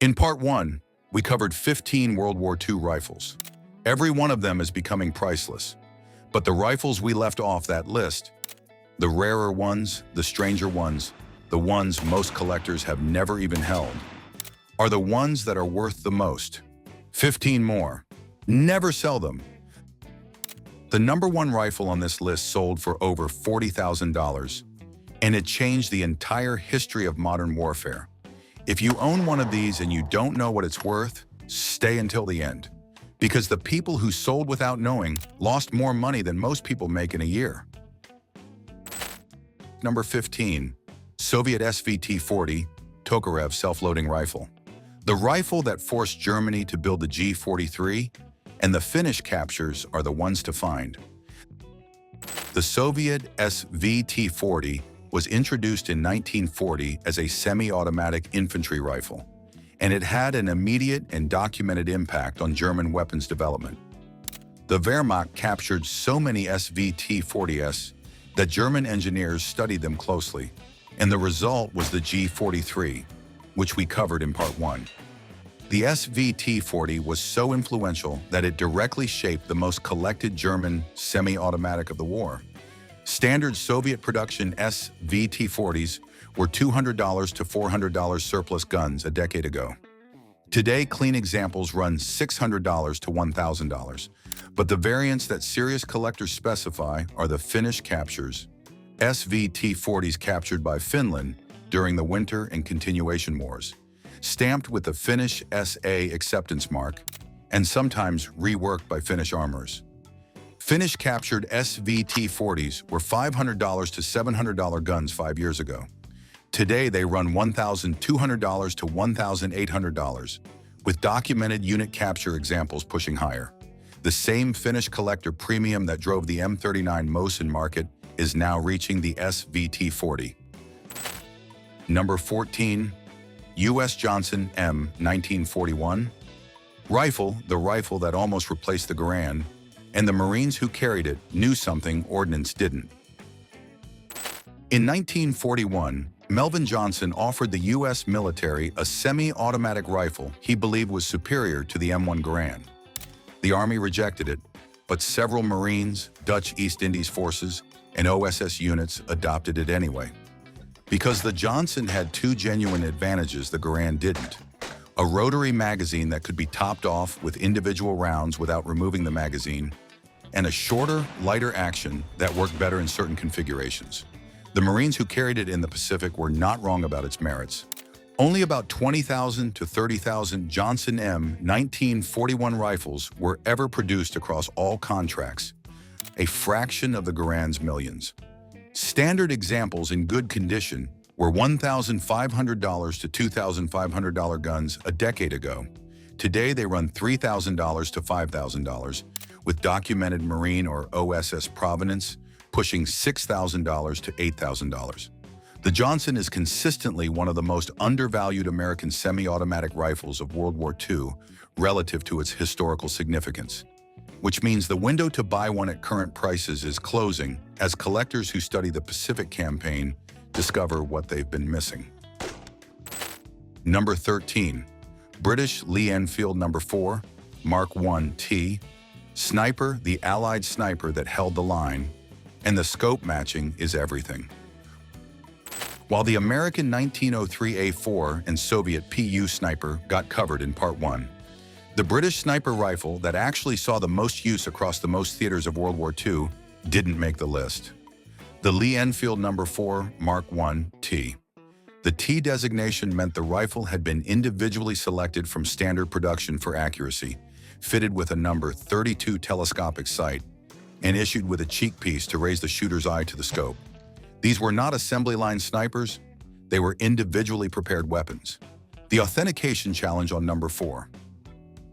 In Part 1, we covered 15 World War II rifles. Every one of them is becoming priceless. But the rifles we left off that list, the rarer ones, the stranger ones, the ones most collectors have never even held, are the ones that are worth the most. 15 more. Never sell them. The number one rifle on this list sold for over $40,000, and it changed the entire history of modern warfare. If you own one of these and you don't know what it's worth, stay until the end. Because the people who sold without knowing lost more money than most people make in a year. Number 15. Soviet SVT-40 Tokarev self-loading rifle. The rifle that forced Germany to build the G-43, and the Finnish captures are the ones to find. The Soviet SVT-40 was introduced in 1940 as a semi-automatic infantry rifle, and it had an immediate and documented impact on German weapons development. The Wehrmacht captured so many SVT-40s that German engineers studied them closely, and the result was the G-43, which we covered in Part 1. The SVT-40 was so influential that it directly shaped the most collected German semi-automatic of the war. Standard Soviet production SVT-40s were $200 to $400 surplus guns a decade ago. Today, clean examples run $600 to $1,000, but the variants that serious collectors specify are the Finnish captures, SVT-40s captured by Finland during the Winter and Continuation Wars, stamped with the Finnish SA acceptance mark, and sometimes reworked by Finnish armorers. Finnish captured SVT-40s were $500 to $700 guns 5 years ago. Today, they run $1,200 to $1,800, with documented unit capture examples pushing higher. The same Finnish collector premium that drove the M39 Mosin market is now reaching the SVT-40. Number 14. U.S. Johnson M 1941 rifle, the rifle that almost replaced the Garand, and the Marines who carried it knew something ordnance didn't. In 1941, Melvin Johnson offered the U.S. military a semi-automatic rifle he believed was superior to the M1 Garand. The Army rejected it, but several Marines, Dutch East Indies forces, and OSS units adopted it anyway. Because the Johnson had two genuine advantages the Garand didn't: a rotary magazine that could be topped off with individual rounds without removing the magazine, and a shorter, lighter action that worked better in certain configurations. The Marines who carried it in the Pacific were not wrong about its merits. Only about 20,000 to 30,000 Johnson M 1941 rifles were ever produced across all contracts, a fraction of the Garand's millions. Standard examples in good condition were $1,500 to $2,500 guns a decade ago. Today, they run $3,000 to $5,000, with documented Marine or OSS provenance pushing $6,000 to $8,000. The Johnson is consistently one of the most undervalued American semi-automatic rifles of World War II relative to its historical significance, which means the window to buy one at current prices is closing as collectors who study the Pacific campaign discover what they've been missing. Number 13. British Lee-Enfield No. 4 Mark I T Sniper, the Allied sniper that held the line, and the scope matching is everything. While the American 1903 A4 and Soviet PU sniper got covered in Part 1, the British sniper rifle that actually saw the most use across the most theaters of World War II didn't make the list. The Lee-Enfield No. 4 Mark I T. The T designation meant the rifle had been individually selected from standard production for accuracy, fitted with a number 32 telescopic sight, and issued with a cheek piece to raise the shooter's eye to the scope. These were not assembly line snipers, they were individually prepared weapons. The authentication challenge on No. 4.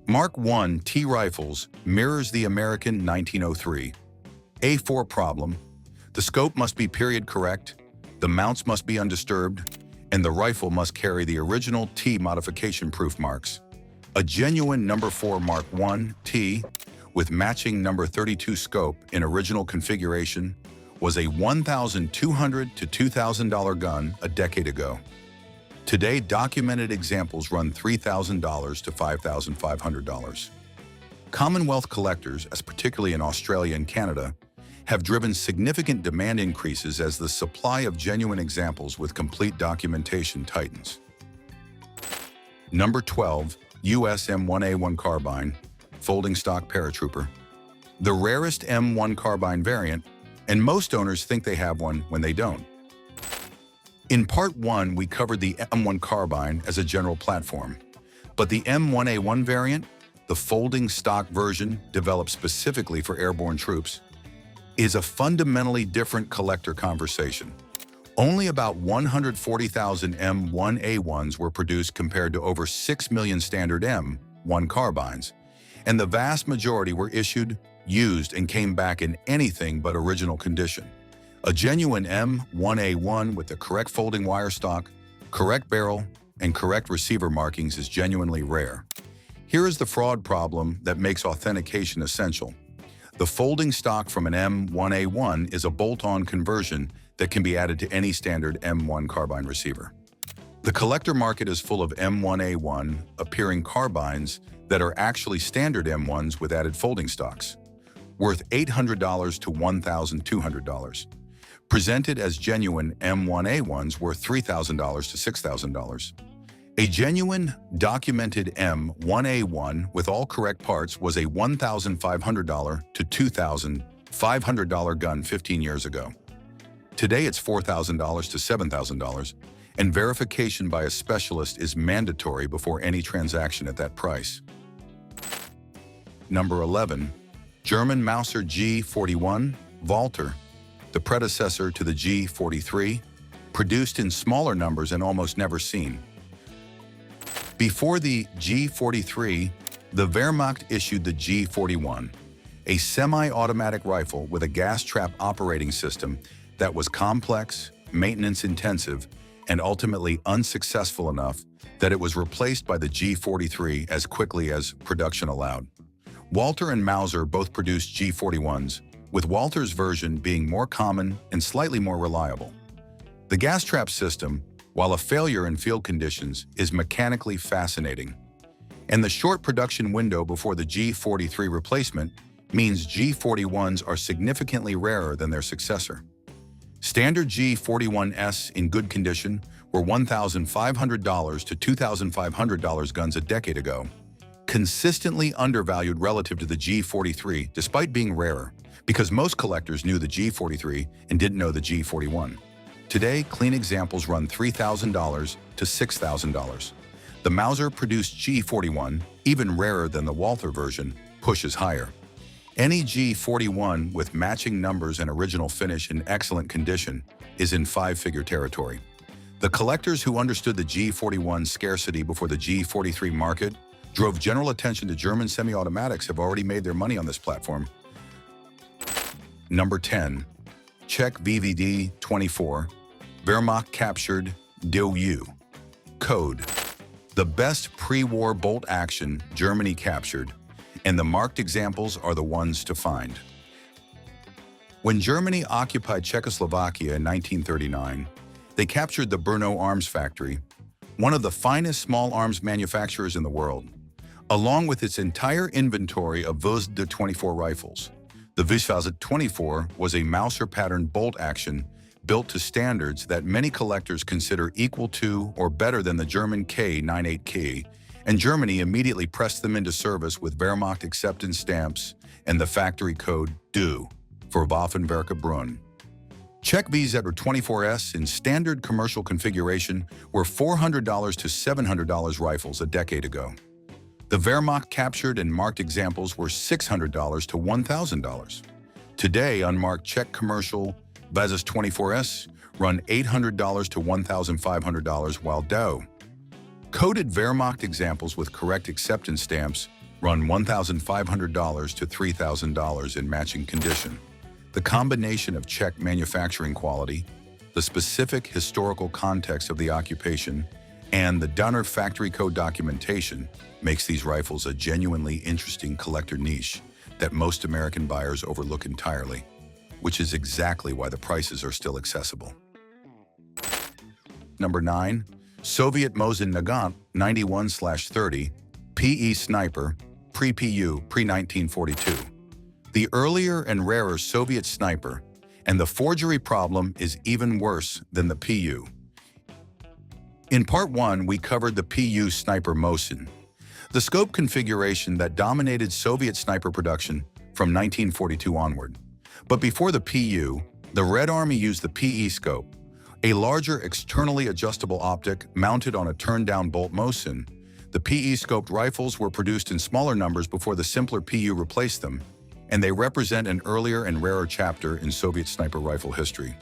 Mark I T rifles mirrors the American 1903 A4 problem. The scope must be period correct, the mounts must be undisturbed, and the rifle must carry the original T modification proof marks. A genuine No. 4 Mark I T with matching No. 32 scope in original configuration was a $1,200 to $2,000 gun a decade ago. Today, documented examples run $3,000 to $5,500. Commonwealth collectors, as particularly in Australia and Canada, have driven significant demand increases as the supply of genuine examples with complete documentation tightens. Number 12, US M1A1 Carbine, Folding Stock Paratrooper. The rarest M1 Carbine variant, and most owners think they have one when they don't. In Part 1, we covered the M1 Carbine as a general platform, but the M1A1 variant, the folding stock version developed specifically for airborne troops, is a fundamentally different collector conversation. Only about 140,000 M1A1s were produced compared to over 6 million standard M1 carbines, and the vast majority were issued, used, and came back in anything but original condition. A genuine M1A1 with the correct folding wire stock, correct barrel, and correct receiver markings is genuinely rare. Here is the fraud problem that makes authentication essential. The folding stock from an M1A1 is a bolt-on conversion that can be added to any standard M1 carbine receiver. The collector market is full of M1A1 appearing carbines that are actually standard M1s with added folding stocks, worth $800 to $1,200. Presented as genuine M1A1s worth $3,000 to $6,000. A genuine, documented M1A1 with all correct parts was a $1,500 to $2,500 gun 15 years ago. Today it's $4,000 to $7,000, and verification by a specialist is mandatory before any transaction at that price. Number 11, German Mauser G41 Walter, the predecessor to the G43, produced in smaller numbers and almost never seen. Before the G43, the Wehrmacht issued the G41, a semi-automatic rifle with a gas trap operating system that was complex, maintenance-intensive, and ultimately unsuccessful enough that it was replaced by the G43 as quickly as production allowed. Walter and Mauser both produced G41s, with Walter's version being more common and slightly more reliable. The gas trap system, while a failure in field conditions, is mechanically fascinating. And the short production window before the G43 replacement means G41s are significantly rarer than their successor. Standard G41s in good condition were $1,500 to $2,500 guns a decade ago, consistently undervalued relative to the G43 despite being rarer, because most collectors knew the G43 and didn't know the G41. Today, clean examples run $3,000 to $6,000. The Mauser-produced G41, even rarer than the Walther version, pushes higher. Any G41 with matching numbers and original finish in excellent condition is in five-figure territory. The collectors who understood the G41's scarcity before the G43 market drove general attention to German semi-automatics have already made their money on this platform. Number 10, Czech WW2, Wehrmacht captured WW2. Code, the best pre-war bolt action Germany captured, and the marked examples are the ones to find. When Germany occupied Czechoslovakia in 1939, they captured the Brno Arms Factory, one of the finest small arms manufacturers in the world, along with its entire inventory of WW2 rifles. The WW2 was a Mauser-patterned bolt-action built to standards that many collectors consider equal to or better than the German K98K, and Germany immediately pressed them into service with Wehrmacht acceptance stamps and the factory code DU for Waffenwerke Brunn. Czech WW2s in standard commercial configuration were $400 to $700 rifles a decade ago. The Wehrmacht captured and marked examples were $600 to $1,000. Today, unmarked Czech commercial WW2s run $800 to $1,500, while DU coded Wehrmacht examples with correct acceptance stamps run $1,500 to $3,000 in matching condition. The combination of Czech manufacturing quality, the specific historical context of the occupation, and the Dunner factory code documentation makes these rifles a genuinely interesting collector niche that most American buyers overlook entirely, which is exactly why the prices are still accessible. Number 9, Soviet Mosin Nagant 91/30, PE Sniper, pre-PU, pre-1942. The earlier and rarer Soviet sniper, and the forgery problem is even worse than the PU. In Part 1, we covered the PU sniper Mosin, the scope configuration that dominated Soviet sniper production from 1942 onward. But before the PU, the Red Army used the PE scope, a larger externally adjustable optic mounted on a turned-down bolt Mosin. The PE-scoped rifles were produced in smaller numbers before the simpler PU replaced them, and they represent an earlier and rarer chapter in Soviet sniper rifle history.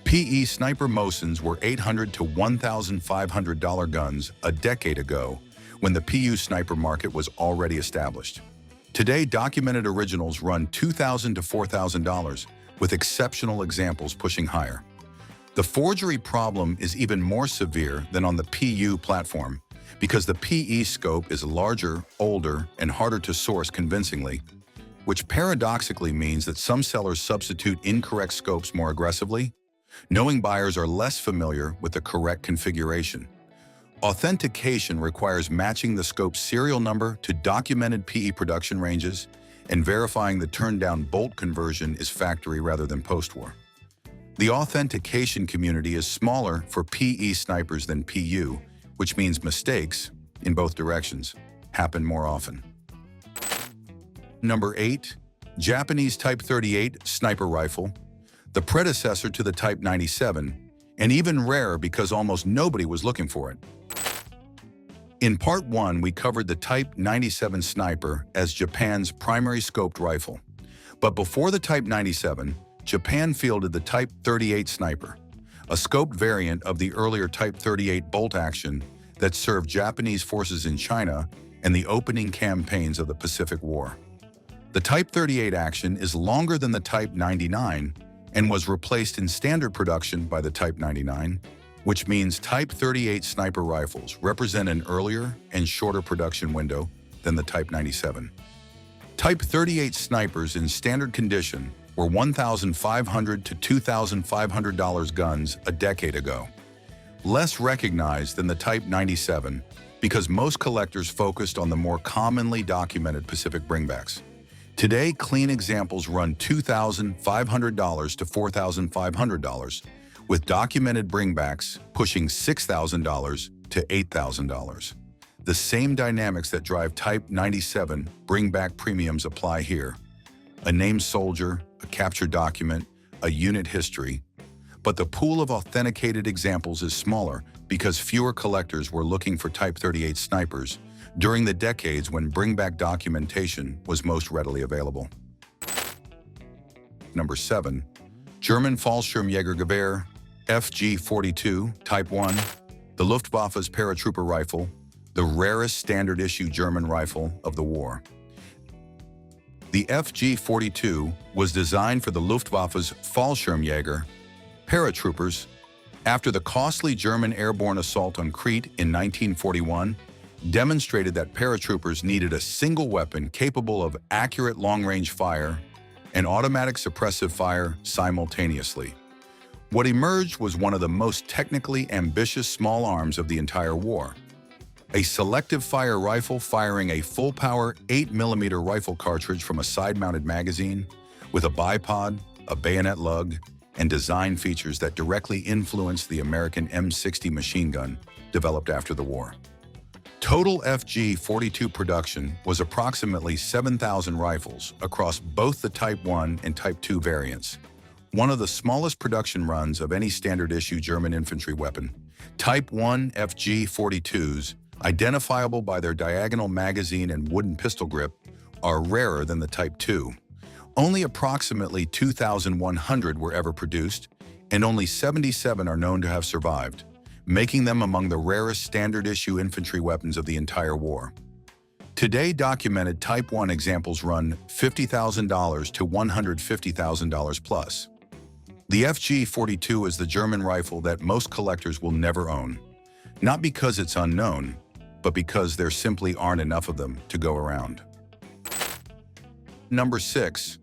PE sniper Mosins were $800 to $1,500 guns a decade ago, when the PU sniper market was already established. Today, documented originals run $2,000 to $4,000, with exceptional examples pushing higher. The forgery problem is even more severe than on the PU platform, because the PE scope is larger, older, and harder to source convincingly, which paradoxically means that some sellers substitute incorrect scopes more aggressively, knowing buyers are less familiar with the correct configuration. Authentication requires matching the scope's serial number to documented PE production ranges and verifying the turned-down bolt conversion is factory rather than post-war. The authentication community is smaller for PE snipers than PU, which means mistakes, in both directions, happen more often. Number 8. Japanese Type 38 sniper rifle, the predecessor to the Type 97, and even rarer because almost nobody was looking for it. In Part 1, we covered the Type 97 sniper as Japan's primary scoped rifle. But before the Type 97, Japan fielded the Type 38 sniper, a scoped variant of the earlier Type 38 bolt action that served Japanese forces in China and the opening campaigns of the Pacific War. The Type 38 action is longer than the Type 99 and was replaced in standard production by the Type 99, which means Type 38 sniper rifles represent an earlier and shorter production window than the Type 97. Type 38 snipers in standard condition were $1,500 to $2,500 guns a decade ago. Less recognized than the Type 97 because most collectors focused on the more commonly documented Pacific bringbacks. Today, clean examples run $2,500 to $4,500, with documented bringbacks pushing $6,000 to $8,000. The same dynamics that drive Type 97 bringback premiums apply here. A named soldier, a captured document, a unit history. But the pool of authenticated examples is smaller because fewer collectors were looking for Type 38 snipers during the decades when bringback documentation was most readily available. Number 7. German Volkssturmgewehr, FG-42, Type 1, the Luftwaffe's paratrooper rifle, the rarest standard-issue German rifle of the war. The FG-42 was designed for the Luftwaffe's Volkssturmgewehr, paratroopers, after the costly German airborne assault on Crete in 1941 demonstrated that paratroopers needed a single weapon capable of accurate long-range fire and automatic suppressive fire simultaneously. What emerged was one of the most technically ambitious small arms of the entire war. A selective fire rifle firing a full-power 8mm rifle cartridge from a side-mounted magazine with a bipod, a bayonet lug, and design features that directly influenced the American M60 machine gun developed after the war. Total FG-42 production was approximately 7,000 rifles across both the Type 1 and Type 2 variants, one of the smallest production runs of any standard-issue German infantry weapon. Type 1 FG-42s, identifiable by their diagonal magazine and wooden pistol grip, are rarer than the Type 2. Only approximately 2,100 were ever produced, and only 77 are known to have survived, making them among the rarest standard-issue infantry weapons of the entire war. Today, documented Type 1 examples run $50,000 to $150,000 plus. The FG-42 is the German rifle that most collectors will never own, not because it's unknown, but because there simply aren't enough of them to go around. Number 6.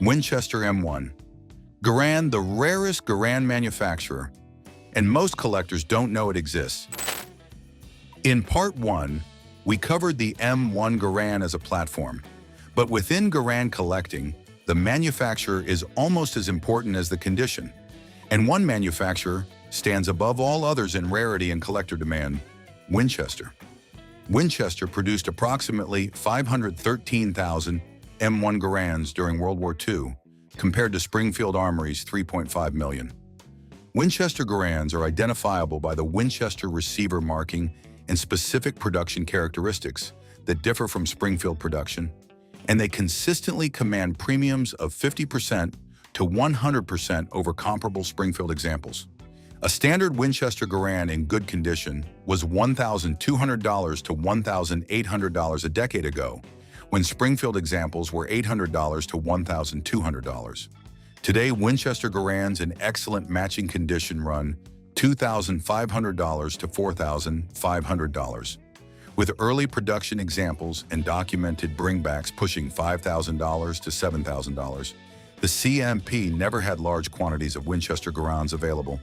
Winchester M1. Garand, the rarest Garand manufacturer, and most collectors don't know it exists. In Part 1, we covered the M1 Garand as a platform, but within Garand collecting, the manufacturer is almost as important as the condition, and one manufacturer stands above all others in rarity and collector demand: Winchester. Winchester produced approximately 513,000 M1 Garands during World War II, compared to Springfield Armory's 3.5 million. Winchester Garands are identifiable by the Winchester receiver marking and specific production characteristics that differ from Springfield production, and they consistently command premiums of 50% to 100% over comparable Springfield examples. A standard Winchester Garand in good condition was $1,200 to $1,800 a decade ago, when Springfield examples were $800 to $1,200. Today, Winchester Garands in excellent matching condition run $2,500 to $4,500, with early production examples and documented bringbacks pushing $5,000 to $7,000. The CMP never had large quantities of Winchester Garands available.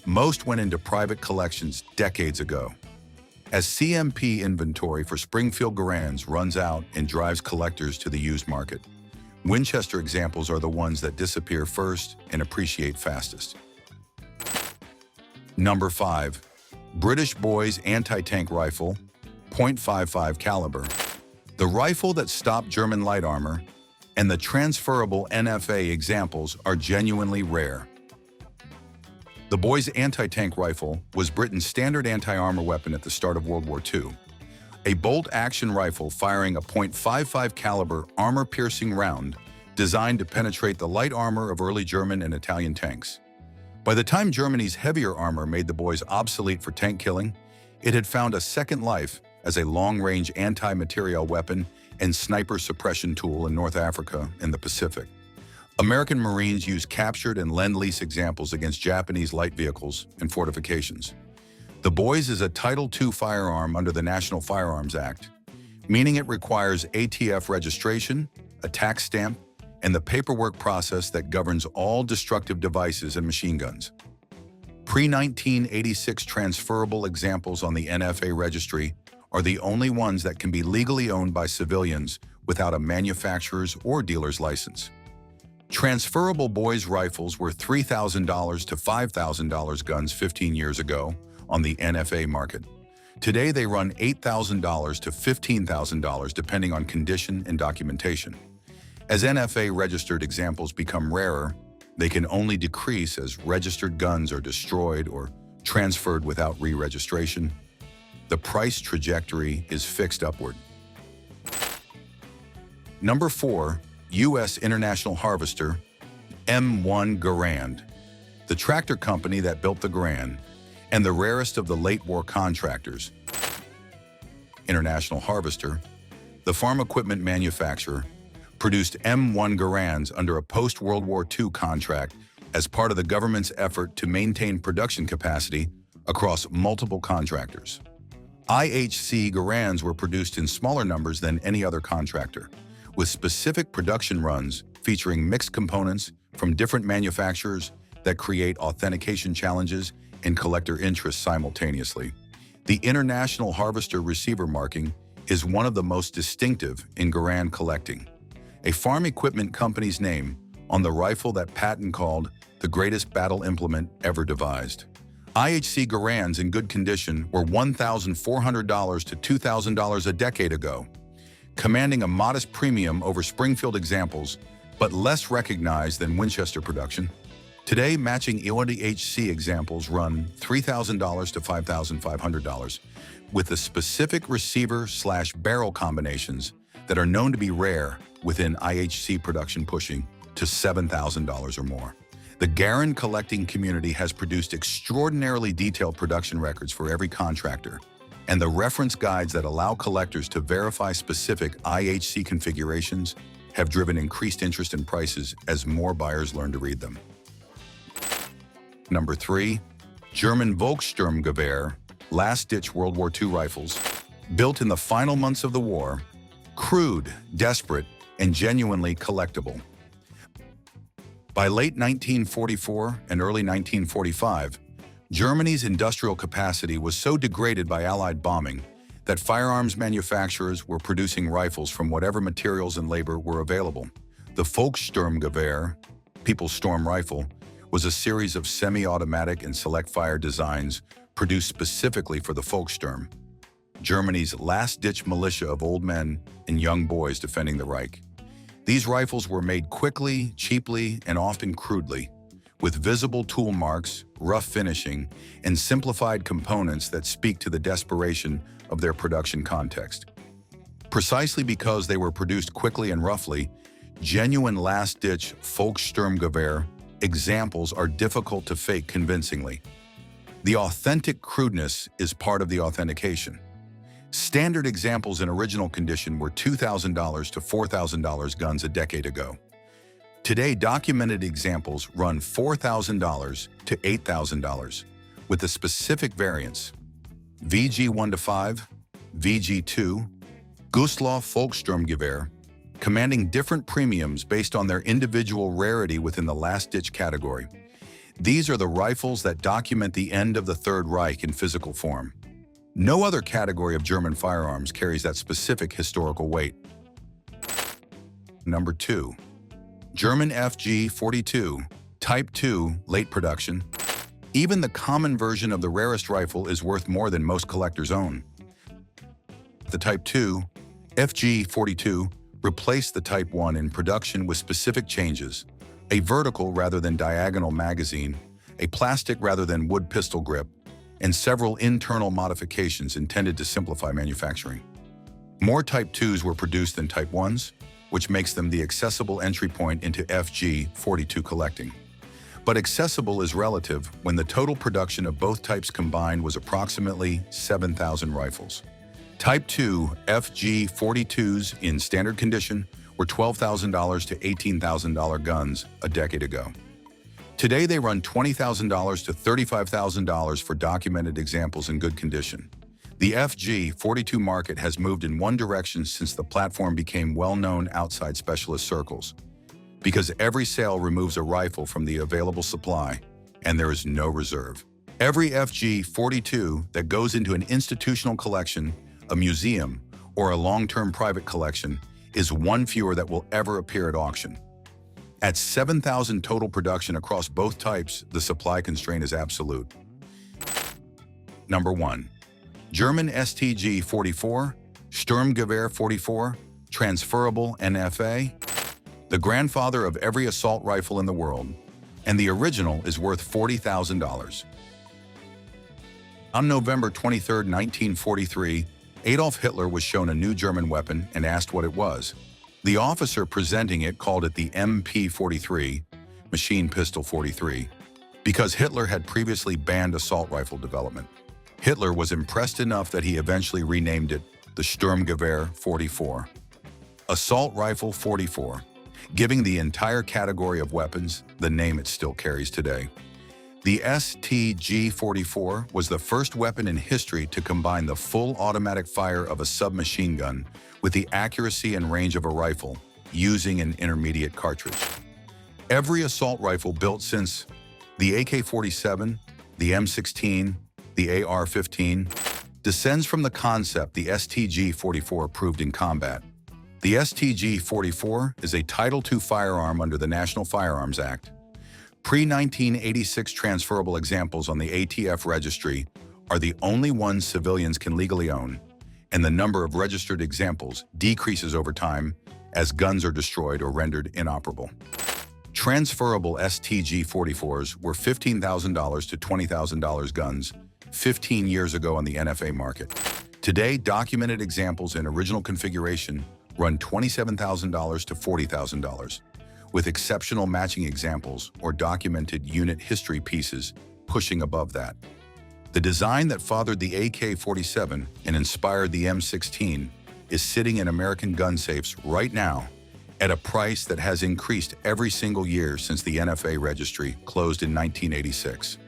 Most went into private collections decades ago. As CMP inventory for Springfield Garands runs out and drives collectors to the used market, Winchester examples are the ones that disappear first and appreciate fastest. Number 5. British Boys Anti-Tank Rifle, .55 caliber. The rifle that stopped German light armor and the transferable NFA examples are genuinely rare. The Boys anti-tank rifle was Britain's standard anti-armor weapon at the start of World War II. A bolt-action rifle firing a .55 caliber armor-piercing round designed to penetrate the light armor of early German and Italian tanks. By the time Germany's heavier armor made the Boys obsolete for tank killing, it had found a second life as a long-range anti-materiel weapon and sniper suppression tool in North Africa and the Pacific. American Marines used captured and Lend-Lease examples against Japanese light vehicles and fortifications. The Boys is a Title II firearm under the National Firearms Act, meaning it requires ATF registration, a tax stamp, and the paperwork process that governs all destructive devices and machine guns. Pre-1986 transferable examples on the NFA registry are the only ones that can be legally owned by civilians without a manufacturer's or dealer's license. Transferable Boys rifles were $3,000 to $5,000 guns 15 years ago on the NFA market. Today they run $8,000 to $15,000 depending on condition and documentation. As NFA-registered examples become rarer, they can only decrease as registered guns are destroyed or transferred without re-registration. The price trajectory is fixed upward. Number 4. U.S. International Harvester, M1 Garand. The tractor company that built the Garand, and the rarest of the late war contractors. International Harvester, the farm equipment manufacturer, produced M1 Garands under a post-World War II contract as part of the government's effort to maintain production capacity across multiple contractors. IHC Garands were produced in smaller numbers than any other contractor, with specific production runs featuring mixed components from different manufacturers that create authentication challenges and collector interest simultaneously. The International Harvester receiver marking is one of the most distinctive in Garand collecting. A farm equipment company's name on the rifle that Patton called the greatest battle implement ever devised. IHC Garands in good condition were $1,400 to $2,000 a decade ago, commanding a modest premium over Springfield examples, but less recognized than Winchester production. Today, matching IHC examples run $3,000 to $5,500, with the specific receiver/barrel combinations that are known to be rare within IHC production pushing to $7,000 or more. The Garand collecting community has produced extraordinarily detailed production records for every contractor, and the reference guides that allow collectors to verify specific IHC configurations have driven increased interest in prices as more buyers learn to read them. Number 3. German Volkssturmgewehr, last-ditch World War II rifles, built in the final months of the war, crude, desperate, and genuinely collectible. By late 1944 and early 1945, Germany's industrial capacity was so degraded by Allied bombing that firearms manufacturers were producing rifles from whatever materials and labor were available. The Volkssturmgewehr, People's Storm Rifle, was a series of semi-automatic and select-fire designs produced specifically for the Volkssturm, Germany's last-ditch militia of old men and young boys defending the Reich. These rifles were made quickly, cheaply, and often crudely, with visible tool marks, rough finishing, and simplified components that speak to the desperation of their production context. Precisely because they were produced quickly and roughly, genuine last-ditch Volkssturmgewehr examples are difficult to fake convincingly. The authentic crudeness is part of the authentication. Standard examples in original condition were $2,000 to $4,000 guns a decade ago. Today, documented examples run $4,000 to $8,000, with the specific variants: VG1-5, VG2, Gustloff Volkssturmgewehr, commanding different premiums based on their individual rarity within the last-ditch category. These are the rifles that document the end of the Third Reich in physical form. No other category of German firearms carries that specific historical weight. Number 2. German FG-42, Type 2, late production. Even the common version of the Rarest rifle is worth more than most collectors own. The Type 2, FG-42, replaced the Type 1 in production with specific changes: a vertical rather than diagonal magazine, a plastic rather than wood pistol grip, and several internal modifications intended to simplify manufacturing. More Type 2s were produced than Type 1s, which makes them the accessible entry point into FG-42 collecting. But accessible is relative when the total production of both types combined was approximately 7,000 rifles. Type 2 FG-42s in standard condition were $12,000 to $18,000 guns a decade ago. Today they run $20,000 to $35,000 for documented examples in good condition. The FG-42 market has moved in one direction since the platform became well-known outside specialist circles. Because every sale removes a rifle from the available supply, and there is no reserve. Every FG-42 that goes into an institutional collection, a museum, or a long-term private collection is one fewer that will ever appear at auction. At 7,000 total production across both types, the supply constraint is absolute. Number 1. German StG 44, Sturmgewehr 44, Transferable NFA, the grandfather of every assault rifle in the world, and the original is worth $40,000. On November 23, 1943, Adolf Hitler was shown a new German weapon and asked what it was. The officer presenting it called it the MP-43, Machine Pistol 43, because Hitler had previously banned assault rifle development. Hitler was impressed enough that he eventually renamed it the Sturmgewehr 44. Assault Rifle 44, giving the entire category of weapons the name it still carries today. The StG-44 was the first weapon in history to combine the full automatic fire of a submachine gun with the accuracy and range of a rifle, using an intermediate cartridge. Every assault rifle built since the AK-47, the M16, the AR-15, descends from the concept the StG-44 proved in combat. The StG-44 is a Title II firearm under the National Firearms Act. Pre-1986 transferable examples on the ATF registry are the only ones civilians can legally own, and the number of registered examples decreases over time as guns are destroyed or rendered inoperable. Transferable StG-44s were $15,000 to $20,000 guns 15 years ago on the NFA market. Today, documented examples in original configuration run $27,000 to $40,000. With exceptional matching examples or documented unit history pieces pushing above that. The design that fathered the AK-47 and inspired the M16 is sitting in American gun safes right now at a price that has increased every single year since the NFA registry closed in 1986.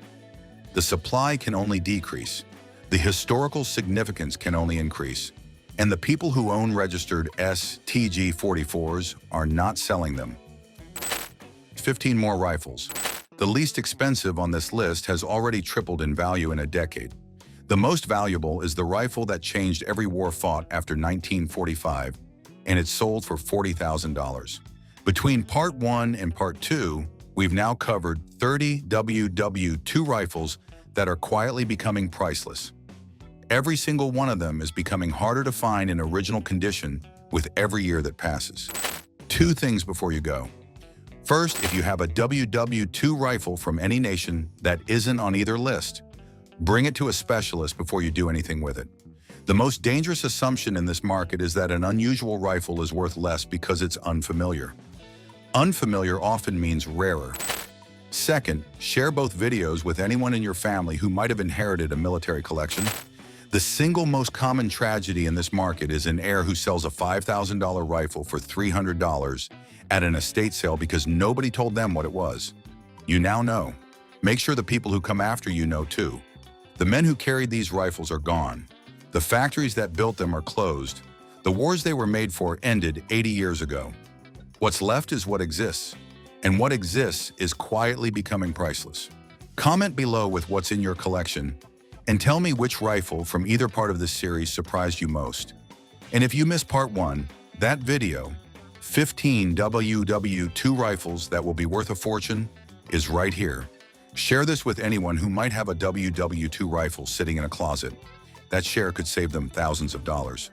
The supply can only decrease, the historical significance can only increase, and the people who own registered StG-44s are not selling them. 15 more rifles. The least expensive on this list has already tripled in value in a decade. The most valuable is the rifle that changed every war fought after 1945, and it sold for $40,000. Between Part 1 and Part 2, we've now covered 30 WW2 rifles that are quietly becoming priceless. Every single one of them is becoming harder to find in original condition with every year that passes. Two things before you go. First, if you have a WW2 rifle from any nation that isn't on either list, bring it to a specialist before you do anything with it. The most dangerous assumption in this market is that an unusual rifle is worth less because it's unfamiliar. Unfamiliar often means rarer. Second, share both videos with anyone in your family who might have inherited a military collection. The single most common tragedy in this market is an heir who sells a $5,000 rifle for $300 at an estate sale because nobody told them what it was. You now know. Make sure the people who come after you know too. The men who carried these rifles are gone. The factories that built them are closed. The wars they were made for ended 80 years ago. What's left is what exists, and what exists is quietly becoming priceless. Comment below with what's in your collection, and tell me which rifle from either part of this series surprised you most. And if you missed Part 1, that video, 15 WW2 rifles that will be worth a fortune, is right here. Share this with anyone who might have a WW2 rifle sitting in a closet. That share could save them thousands of dollars.